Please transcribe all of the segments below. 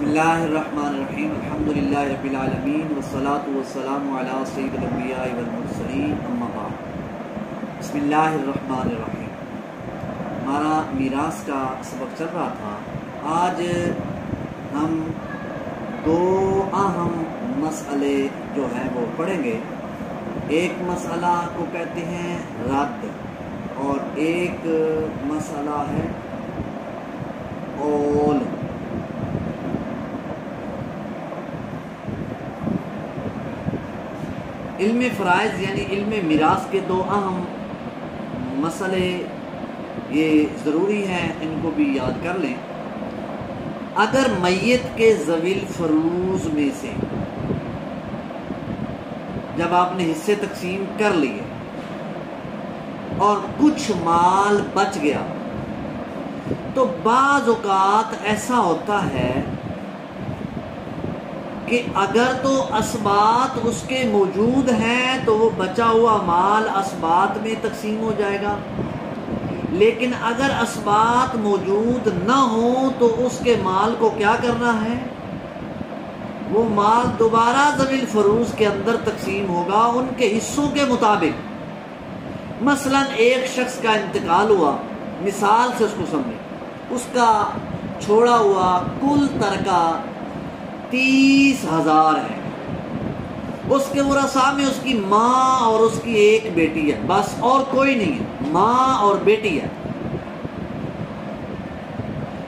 بسم اللہ الرحمن الرحیم الحمدللہ رب العالمین والصلاة والسلام علی سید الانبیاء والمرسلین اما بعد۔ بسم اللہ الرحمن الرحیم۔ ہمارا میراث کا سبق چل رہا تھا۔ آج ہم دو اہم مسئلے جو ہیں وہ پڑھیں گے۔ ایک مسئلہ کو کہتے ہیں رد اور ایک مسئلہ ہے اول۔ علم فرائض یعنی علم میراث کے دو اہم مسئلے یہ ضروری ہیں، ان کو بھی یاد کر لیں۔ اگر میت کے ذوی الفروض میں سے جب آپ نے حصے تقسیم کر لیے اور کچھ مال بچ گیا تو بعض اوقات ایسا ہوتا ہے کہ اگر تو اسبات اس کے موجود ہیں تو وہ بچا ہوا مال اسبات میں تقسیم ہو جائے گا، لیکن اگر اسبات موجود نہ ہوں تو اس کے مال کو کیا کرنا ہے؟ وہ مال دوبارہ ذوی الفروض کے اندر تقسیم ہوگا ان کے حصوں کے مطابق۔ مثلا ایک شخص کا انتقال ہوا، مثال سے اس کو سمجھیں، اس کا چھوڑا ہوا کل ترکہ 30,000 ہے۔ اس کے ورثاء میں اس کی ماں اور اس کی ایک بیٹی ہے، بس اور کوئی نہیں ہے، ماں اور بیٹی ہے۔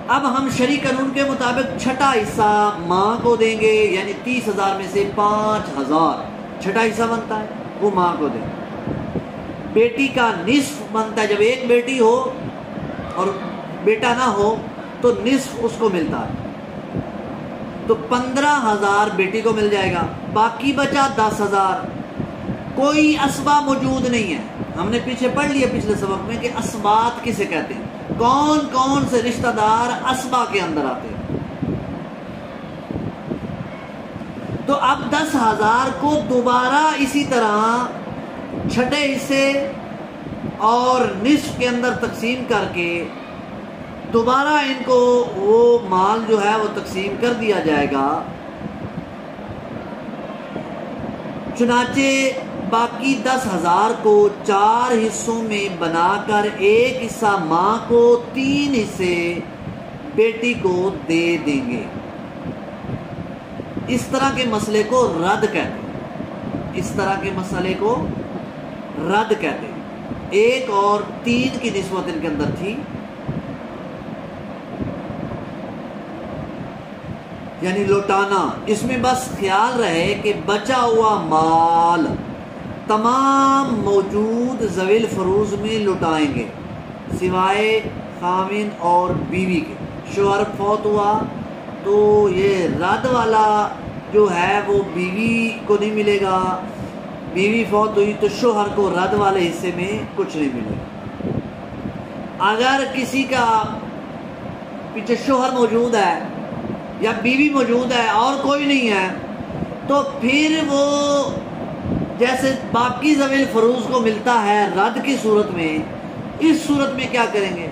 اب ہم شرعی قانون کے مطابق چھٹا حصہ ماں کو دیں گے، یعنی 30,000 میں سے 5,000 چھٹا حصہ بنتا ہے، وہ ماں کو دیں گے۔ بیٹی کا نصف بنتا ہے، جب ایک بیٹی ہو اور بیٹا نہ ہو تو نصف اس کو ملتا ہے، تو 15,000 بیٹی کو مل جائے گا، باقی بچا 10,000۔ کوئی اسبا موجود نہیں ہے۔ ہم نے پیچھے پڑھ لیا پچھلے سبق میں کہ اسبات کسے کہتے ہیں، کون کون سے رشتہ دار اسبا کے اندر آتے ہیں۔ تو اب 10,000 کو دوبارہ اسی طرح چھٹے حصے اور نصف کے اندر تقسیم کر کے دوبارہ ان کو وہ مال جو ہے وہ تقسیم کر دیا جائے گا۔ چنانچہ باقی 10,000 کو 4 حصوں میں بنا کر ایک حصہ ماں کو، 3 حصے بیٹی کو دے دیں گے۔ اس طرح کے مسئلے کو رد کہتے ہیں، اس طرح کے مسئلے کو رد کہتے ہیں۔ 1 اور 3 کی نسبت ان کے اندر تھی، یعنی لوٹانا۔ اس میں بس خیال رہے کہ بچا ہوا مال تمام موجود ذوی الفروض میں لٹائیں گے سوائے خاوند اور بیوی کے۔ شوہر فوت ہوا تو یہ رد والا جو ہے وہ بیوی کو نہیں ملے گا، بیوی فوت ہوئی تو شوہر کو رد والے حصے میں کچھ نہیں ملے گا۔ اگر کسی کا پیچھے شوہر موجود ہے یا بیوی موجود ہے اور کوئی نہیں ہے تو پھر وہ جیسے باقی ذوی الفروض کو ملتا ہے رد کی صورت میں، اس صورت میں کیا کریں گے؟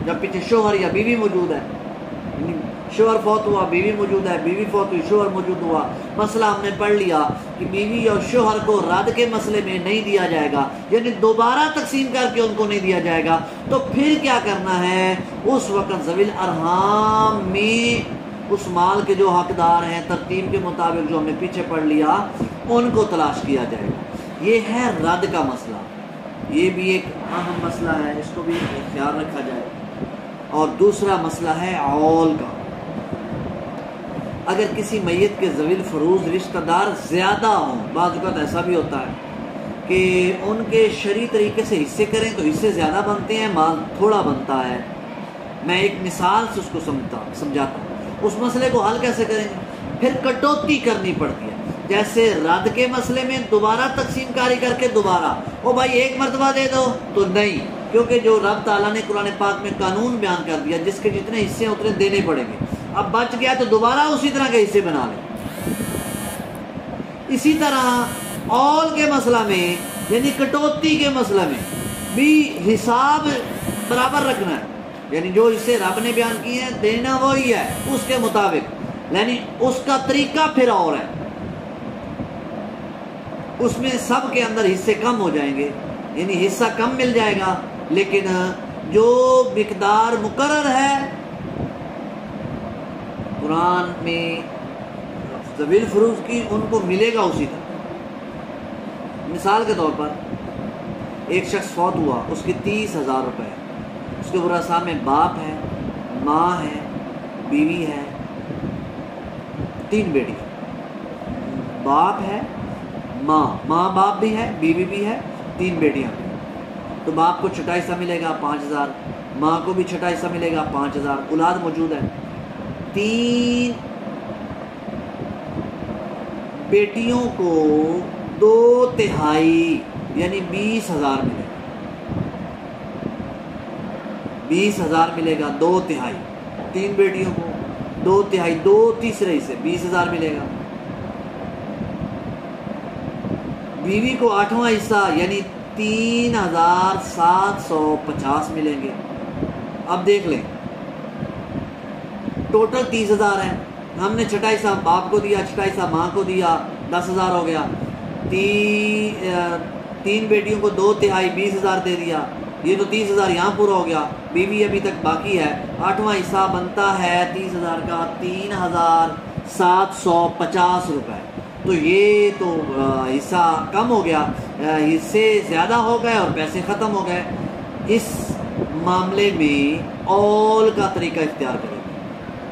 جب پیچھے شوہر یا بیوی موجود ہے، شوہر فوت ہوا بیوی موجود ہے، بیوی فوت ہوئی شوہر موجود ہوا، مسئلہ ہم نے پڑھ لیا کہ بیوی اور شوہر کو رد کے مسئلے میں نہیں دیا جائے گا، یعنی دوبارہ تقسیم کر کے ان کو نہیں دیا جائے گا۔ تو پھر کیا کرنا ہے؟ اس وقت ذوی الارحام میں اس مال کے جو حقدار ہیں ترتیب کے مطابق جو ہم نے پیچھے پڑھ لیا ان کو تلاش کیا جائے گا۔ یہ ہے رد کا مسئلہ، یہ بھی ایک اہم مسئلہ ہے، اس کو بھی خیال رکھا جائے۔ اور دوسرا مسئلہ ہے اول کا۔ اگر کسی میت کے ذوی الفروض رشتہ دار زیادہ ہوں، بعض اوقات ایسا بھی ہوتا ہے کہ ان کے شرعی طریقے سے حصے کریں تو حصے زیادہ بنتے ہیں، مال تھوڑا بنتا ہے۔ میں ایک مثال سے اس کو سمجھاتا ہوں۔ اس مسئلے کو حل کیسے کریں گے؟ پھر کٹوتی کرنی پڑتی ہے۔ جیسے رد کے مسئلے میں دوبارہ تقسیم کاری کر کے دوبارہ او بھائی ایک مرتبہ دے دو تو نہیں، کیونکہ جو رب تعالیٰ نے قرآن پاک میں قانون بیان کر دیا جس کے جتنے حصے ہیں اتنے دینے پڑیں گے۔ اب بچ گیا تو دوبارہ اسی طرح کے حصے بنا لیں۔ اسی طرح اول کے مسئلہ میں یعنی کٹوتی کے مسئلہ میں بھی حساب برابر رکھنا ہے۔ یعنی جو حصے رب نے بیان کیے ہیں دینا وہی ہے اس کے مطابق، یعنی اس کا طریقہ پھر اور ہے، اس میں سب کے اندر حصے کم ہو جائیں گے، یعنی حصہ کم مل جائے گا، لیکن جو مقدار مقرر ہے قرآن میں ذوی الفروض کی ان کو ملے گا اسی طرح۔ مثال کے طور پر ایک شخص فوت ہوا، اس کی 30,000 روپے، اس کے ورثاء میں باپ ہے، ماں ہے، بیوی ہے، 3 بیٹی، باپ ہے، ماں باپ بھی ہے، بیوی بھی ہے، 3 بیٹیاں بھی، تو باپ کو چھٹا حصہ ملے گا 5,000، ماں کو بھی چھٹا حصہ ملے گا 5,000، اولاد موجود ہے، 3 بیٹیوں کو 2/3 یعنی 20,000 ملے گا، 20,000 ملے گا 2/3، 3 بیٹیوں کو 2/3، 2/3 حصے 20,000 ملے گا، بیوی کو 8واں حصہ یعنی 3,750 ملیں گے۔ اب دیکھ لیں ٹوٹل 30,000 ہے، ہم نے چھٹا حصہ باپ کو دیا، چھٹا حصہ ماں کو دیا، 10,000 ہو گیا، 3 بیٹیوں کو 2/3 20,000 دے دیا، یہ تو 30,000 یہاں پورا ہو گیا، بیوی ابھی تک باقی ہے، 8واں حصہ بنتا ہے 30,000 کا 3,750 روپے، تو یہ تو حصہ کم ہو گیا، حصے زیادہ ہو گئے اور پیسے ختم ہو گئے۔ اس معاملے میں اول کا طریقہ اختیار کریں گے،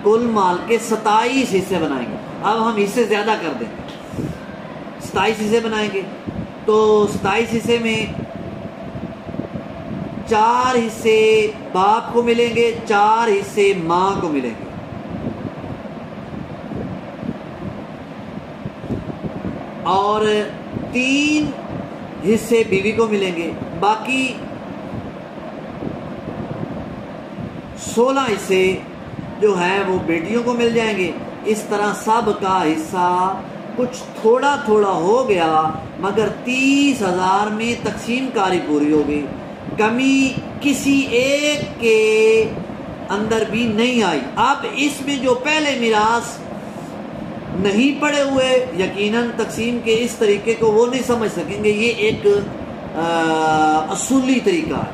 کل مال کے 27 حصے بنائیں گے، اب ہم حصے زیادہ کر دیں گے، 27 حصے بنائیں گے، تو 27 حصے میں 4 حصے باپ کو ملیں گے، 4 حصے ماں کو ملیں گے، اور 3 حصے بیوی کو ملیں گے، باقی 16 حصے جو ہیں وہ بیٹیوں کو مل جائیں گے۔ اس طرح سب کا حصہ کچھ تھوڑا تھوڑا ہو گیا، مگر 30,000 میں تقسیم کاری پوری ہو گئی، کمی کسی ایک کے اندر بھی نہیں آئی۔ اب اس میں جو پہلے میراث نہیں پڑے ہوئے یقیناً تقسیم کے اس طریقے کو وہ نہیں سمجھ سکیں گے، یہ ایک اصولی طریقہ ہے،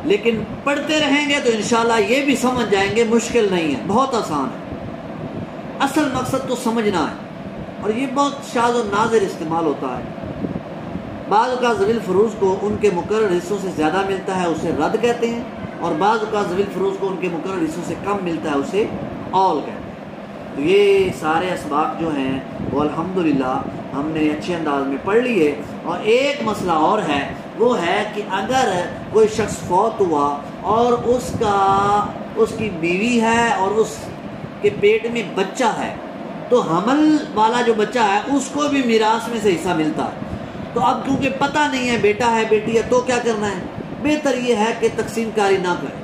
لیکن پڑھتے رہیں گے تو انشاءاللہ یہ بھی سمجھ جائیں گے، مشکل نہیں ہے، بہت آسان ہے، اصل مقصد تو سمجھنا ہے، اور یہ بہت شاذ و نادر استعمال ہوتا ہے۔ بعض اوقات ذوی الفروض کو ان کے مقرر حصوں سے زیادہ ملتا ہے، اسے رد کہتے ہیں، اور بعض اوقات ذوی الفروض کو ان کے مقرر حصوں سے کم ملتا ہے، اسے اول کہتے ہیں۔ تو یہ سارے اسباق جو ہیں وہ الحمدللہ ہم نے اچھے انداز میں پڑھ لیے، اور ایک مسئلہ اور ہے، وہ ہے کہ اگر کوئی شخص فوت ہوا اور اس کی بیوی ہے اور اس کے پیٹ میں بچہ ہے، تو حمل والا جو بچہ ہے اس کو بھی میراث میں سے حصہ ملتا ہے، تو اب کیونکہ پتہ نہیں ہے بیٹا ہے بیٹی ہے تو کیا کرنا ہے، بہتر یہ ہے کہ تقسیم کاری نہ کریں،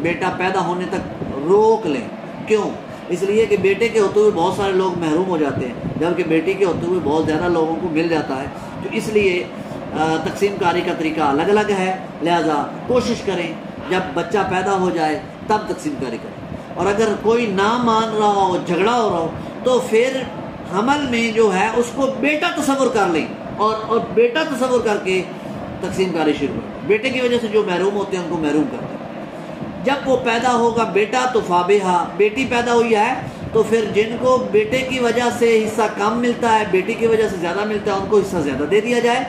بیٹا پیدا ہونے تک روک لیں۔ کیوں؟ اس لیے کہ بیٹے کے ہوتے ہوئے بہت سارے لوگ محروم ہو جاتے ہیں، جبکہ بیٹی کے ہوتے ہوئے بہت زیادہ لوگوں کو مل جاتا ہے، تو اس لیے تقسیم کاری کا طریقہ الگ الگ ہے، لہذا کوشش کریں جب بچہ پیدا ہو جائے تب تقسیم کاری کریں، اور اگر کوئی نہ مان رہا ہو، جھگڑا ہو رہا ہو، تو پھر حمل میں جو ہے اس کو بیٹا تصور کر لیں، اور بیٹا تصور کر کے تقسیم کاری شروع کریں، بیٹے کی وجہ سے جو محروم ہوتے ہیں ان کو محروم کرتے ہیں۔ جب وہ پیدا ہوگا بیٹا تو فابہا، بیٹی پیدا ہوئی ہے تو پھر جن کو بیٹے کی وجہ سے حصہ کم ملتا ہے، بیٹی کی وجہ سے زیادہ ملتا ہے، ان کو حصہ زیادہ دے دیا جائے،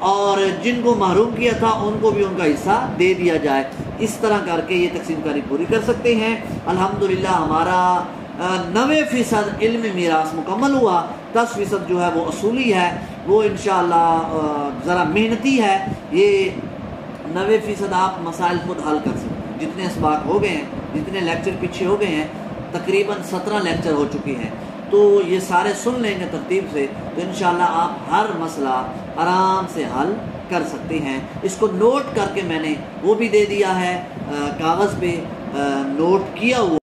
اور جن کو محروم کیا تھا ان کو بھی ان کا حصہ دے دیا جائے۔ اس طرح کر کے یہ تقسیم کاری پوری کر سکتے ہیں۔ الحمدللہ ہمارا 90% علم میراث مکمل ہوا، 10% جو ہے وہ اصولی ہے، وہ انشاءاللہ ذرا محنتی ہے، یہ 90% آپ مسائل خود حل کر سکتے ہیں۔ جتنے اسباق ہو گئے ہیں، جتنے لیکچر پیچھے ہو گئے ہیں، تقریباً 17 لیکچر ہو چکی ہیں، تو یہ سارے سن لیں گے ترتیب سے تو انشاءاللہ آپ ہر مسئلہ آرام سے حل کر سکتے ہیں۔ اس کو نوٹ کر کے میں نے وہ بھی دے دیا ہے، کاغذ پہ نوٹ کیا ہوا